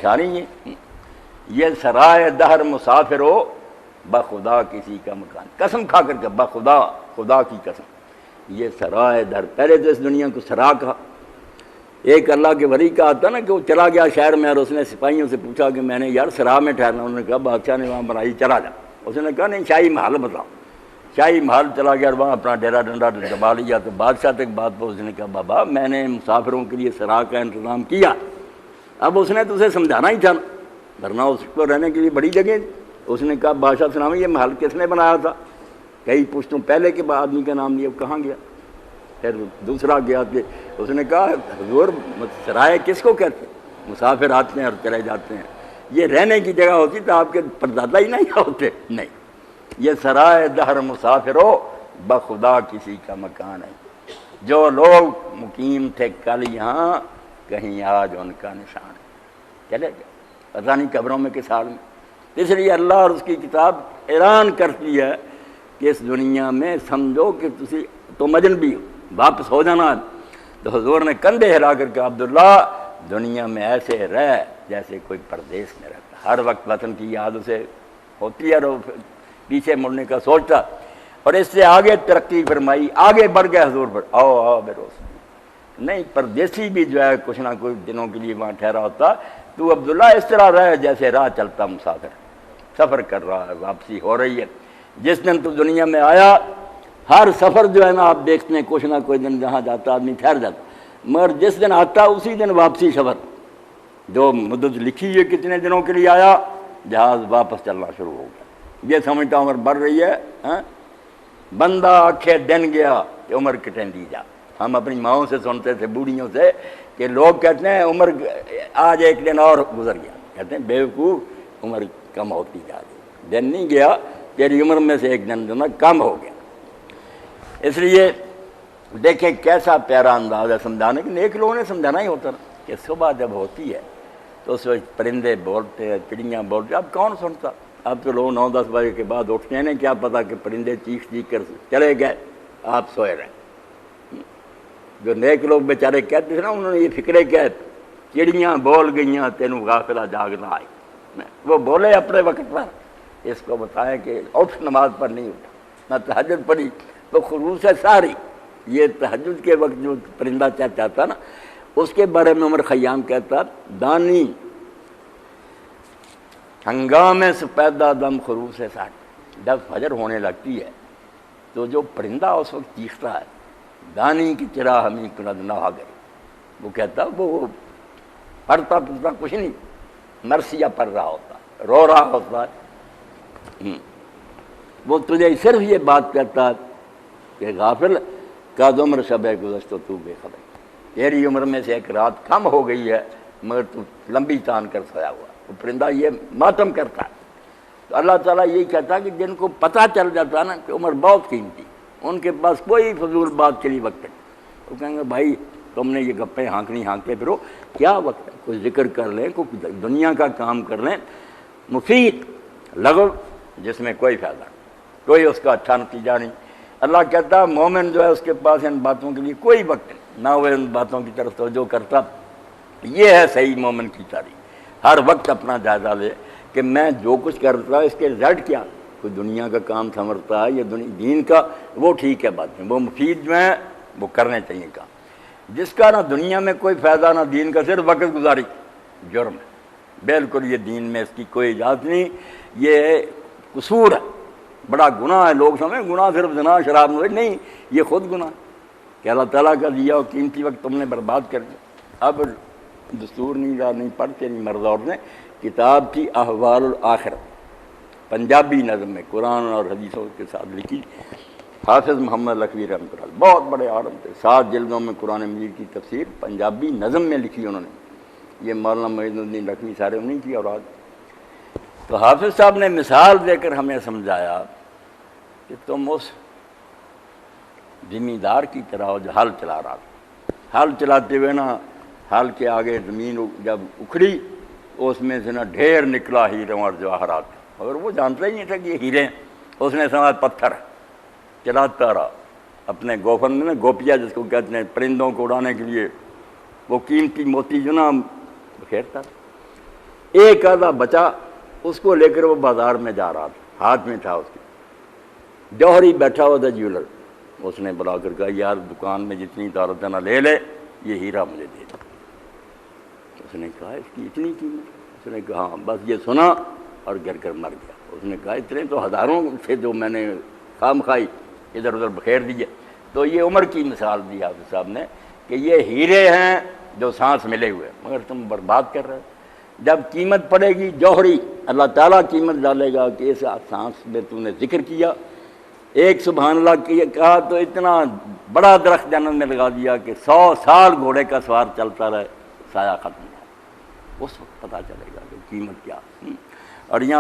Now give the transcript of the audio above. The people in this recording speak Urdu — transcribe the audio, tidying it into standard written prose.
شانی یہ سرائے دہر مسافر ہو بخدا کسی کا مکان، قسم کھا کر کے بخدا، خدا کی قسم، یہ سرائے دہر، پہلے تو اس دنیا کو سرا کہا۔ ایک اللہ کے ولی کا آتا نا کہ وہ چلا گیا شہر میں اور اس نے سپاہیوں سے پوچھا کہ میں نے یار سرا میں ٹھہرنا، انہوں نے کہا بادشاہ نے وہاں بنائی چلا جا، اس نے کہا نہیں شاہی محل بتاؤ، شاہی محل چلا گیا اور وہاں اپنا ڈیرا ڈنڈا دبا لیا۔ تو بادشاہ تک بات پہ اس نے کہا بابا میں نے مسافروں کے لیے سرا کا انتظام کیا، اب اس نے تو اسے سمجھانا ہی تھا، ورنہ اس کو رہنے کے لیے بڑی جگہ تھی۔ اس نے کہا بادشاہ سلام یہ محل کس نے بنایا تھا؟ کئی پشتوں پہلے کے آدمی کا نام لیا، کہاں گیا؟ پھر دوسرا گیا کہ اس نے کہا حضور سرائے کس کو کہتے ہیں؟ مسافر آتے ہیں اور چلے جاتے ہیں، یہ رہنے کی جگہ ہوتی تو آپ کے پردادا ہی نہیں ہوتے، نہیں، یہ سرائے دہر مسافر ہو بخدا کسی کا مکان ہے۔ جو لوگ مقیم تھے کل یہاں کہیں آج ان کا نشان ہے، چلے گئے پتہ نہیں قبروں میں کس حال میں۔ اس لیے اللہ اور اس کی کتاب اعلان کرتی ہے کہ اس دنیا میں سمجھو کہ تم اجنبی ہو، واپس ہو جانا۔ تو حضور نے کندھے ہلا کر کہا عبداللہ دنیا میں ایسے رہ جیسے کوئی پردیس میں رہتا، ہر وقت وطن کی یاد اسے ہوتی ہے اور پیچھے مڑنے کا سوچتا، اور اس سے آگے ترقی فرمائی، آگے بڑھ گئے حضور پر، آؤ آؤ بے روز نہیں، پردیسی بھی جو ہے کچھ نہ کچھ دنوں کے لیے وہاں ٹھہرا ہوتا۔ تو عبداللہ اس طرح رہے جیسے راہ چلتا مسافر، سفر کر رہا ہے، واپسی ہو رہی ہے۔ جس دن تو دنیا میں آیا ہر سفر جو ہے نا آپ دیکھتے ہیں کچھ نہ کوئی دن جہاں جاتا آدمی ٹھہر جاتا، مگر جس دن آتا اسی دن واپسی سفر، جو مدت لکھی ہے کتنے دنوں کے لیے آیا، جہاز واپس چلنا شروع ہو گیا۔ یہ سمجھتا عمر بڑھ رہی ہے، بندہ آکھے دن گیا کہ عمر کٹیں جا۔ ہم اپنی ماؤں سے سنتے تھے، بوڑھیوں سے، کہ لوگ کہتے ہیں عمر آج ایک دن اور گزر گیا، کہتے ہیں بیوقوف عمر کم ہوتی جا رہی، دن نہیں گیا تیری عمر میں سے ایک دن جو نا کم ہو گیا۔ اس لیے دیکھیں کیسا پیارا انداز ہے سمجھانے کے، نیک لوگوں نے سمجھانا ہی ہوتا نا کہ صبح جب ہوتی ہے تو اس وقت پرندے بولتے ہیں، چڑیاں بولتے ہیں، اب کون سنتا؟ اب تو لوگ 9-10 بجے کے بعد اٹھتے ہیں، کیا پتہ کہ پرندے چیخ چیخ کر چلے گئے، آپ سوئے رہے۔ جو نیک لوگ بیچارے کہتے تھے نا، انہوں نے یہ فکرے کہ چڑیاں بول گئیاں تینوں غافلہ جاگنا آئی، وہ بولے اپنے وقت پر، اس کو بتائیں کہ اٹھ نماز پر نہیں اٹھا، نہ تہجد پڑھی تو خروس ہے ساری۔ یہ تہجد کے وقت جو پرندہ چاہتا نا، اس کے بارے میں عمر خیام کہتا دانی ہنگامے سے پیدا دم خروس ہے ساری، جب فجر ہونے لگتی ہے تو جو پرندہ اس وقت چیختا ہے دانی کی چرا ہمیں کند نہ آ گئی، وہ کہتا وہ پڑھتا کچھ نہیں، مرثیہ پڑھ رہا ہوتا، رو رہا ہوتا ہے۔ وہ تجھے صرف یہ بات کہتا ہے کہ غافل قد عمر شب گزشت تو بے خبر، تیری عمر میں سے ایک رات کم ہو گئی ہے مگر تو لمبی تان کر سویا ہوا۔ وہ پرندہ یہ ماتم کرتا ہے۔ تو اللہ تعالیٰ یہی کہتا ہے کہ جن کو پتہ چل جاتا ہے نا کہ عمر بہت قیمتی، ان کے پاس کوئی فضول بات کے لیے وقت نہیں، وہ کہیں گے بھائی تم نے یہ گپیں ہانکتے پھرو، کیا وقت ہے، کوئی ذکر کر لیں، کوئی دنیا کا کام کر لیں، مفید لغو جس میں کوئی فائدہ نہیں، کوئی اس کا اچھا نتیجہ نہیں۔ اللہ کہتا ہے مومن جو ہے اس کے پاس ان باتوں کے لیے کوئی وقت نہیں، نہ وہ ان باتوں کی طرف توجہ کرتا۔ یہ ہے صحیح مومن کی تعریف، ہر وقت اپنا جائزہ لے کہ میں جو کچھ کرتا ہوں اس کے رزلٹ کیا، کوئی دنیا کا کام سنورتا ہے یا دین کا، وہ ٹھیک ہے بات ہے، وہ مفید جو ہے وہ کرنے چاہیے کام۔ جس کا نہ دنیا میں کوئی فائدہ نہ دین کا، صرف وقت گزاری، جرم ہے بالکل، یہ دین میں اس کی کوئی اجازت نہیں، یہ قصور ہے، بڑا گناہ ہے۔ لوگ سمجھیں گناہ صرف زنا شراب نہیں، یہ خود گناہ کہ اللہ تعالیٰ کا دیا اور قیمتی وقت تم نے برباد کر دیا۔ اب دستور نہیں پڑھتے نہیں مرد اور نے کتاب کی احوال الآخرت پنجابی نظم میں قرآن اور حدیثوں کے ساتھ لکھی، حافظ محمد لکھوی رحمۃ اللہ بہت بڑے عالم تھے، 7 جلدوں میں قرآن مجید کی تفسیر پنجابی نظم میں لکھی انہوں نے، یہ مولانا معین الدین لکھوی سارے انہیں کی اولاد۔ تو حافظ صاحب نے مثال دے کر ہمیں سمجھایا کہ تم اس زمیندار کی طرح ہو جو ہل چلا رہا تھا، ہل چلاتے ہوئے نا ہل کے آگے زمین جب اکھڑی اس میں سے نا ڈھیر نکلا ہیروں اور جواہرات، اور وہ جانتا ہی نہیں تھا کہ یہ ہیرے ہیں، اس نے سمجھا پتھر، چلاتا رہا اپنے گوفن میں نا گوپیا جس کو کہتے ہیں پرندوں کو اڑانے کے لیے وہ قیمتی موتی جو نا بکھیرتا، ایک آدھا بچا اس کو لے کر وہ بازار میں جا رہا تھا، ہاتھ میں تھا اس کے جوہری بیٹھا ہوا تھا جیولر، اس نے بلا کر کہا یار دکان میں جتنی دولت ہے نا لے لے، یہ ہیرا مجھے دے دے۔ اس نے کہا اس کی اتنی قیمت؟ اس نے کہا ہاں، بس یہ سنا اور گر کر مر گیا۔ اس نے کہا اتنے تو ہزاروں تھے جو میں نے خام خائی ادھر ادھر بخیر دیے۔ تو یہ عمر کی مثال دی حافظ صاحب نے کہ یہ ہیرے ہیں جو سانس ملے ہوئے، مگر تم برباد کر رہے ہو۔ جب قیمت پڑے گی جوہری، اللہ تعالیٰ قیمت ڈالے گا کہ اس سانس میں تم نے ذکر کیا، ایک سبحان اللہ کہا تو اتنا بڑا درخت جنت میں لگا دیا کہ 100 سال گھوڑے کا سوار چلتا رہے، سایہ ختم ہو، اس وقت پتہ چلے گا کہ قیمت کیا۔ اور یہاں